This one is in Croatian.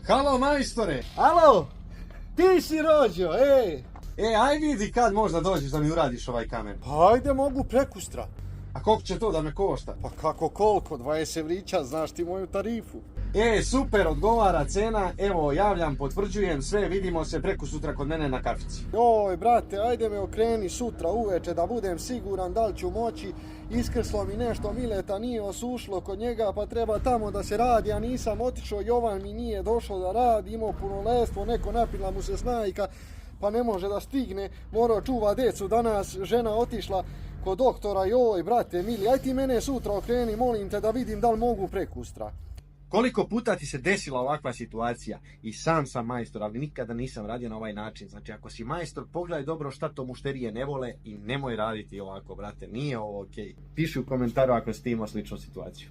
Halo majstore! Alo, ti si Rođo, ej! Aj vidi kad možda dođeš da mi uradiš ovaj kamen. Pa ajde mogu prekustra. A koliko će to da me košta? Pa kako koliko, 20 evrića, znaš ti moju tarifu. Super, odgovara cena, evo javljam, potvrđujem sve, vidimo se preko sutra kod mene na kafici. Joj, brate, ajde me okreni sutra uveče da budem siguran da li ću moći. Iskrslo mi nešto, Mileta nije osušlo kod njega pa treba tamo da se radi, a nisam otišao, Jovan mi nije došao da radi, imao punoletstvo, neko napila mu se snajka pa ne može da stigne, morao čuva decu danas, žena otišla kod doktora, joj, brate, mili, aj ti mene sutra okreni, molim te da vidim da li mogu prekustra. Koliko puta ti se desila ovakva situacija? I sam majstor, ali nikada nisam radio na ovaj način. Znači, ako si majstor, pogledaj dobro šta to mušterije ne vole i nemoj raditi ovako, brate. Nije ovo okej. Piši u komentaru ako si ti imao sličnu situaciju.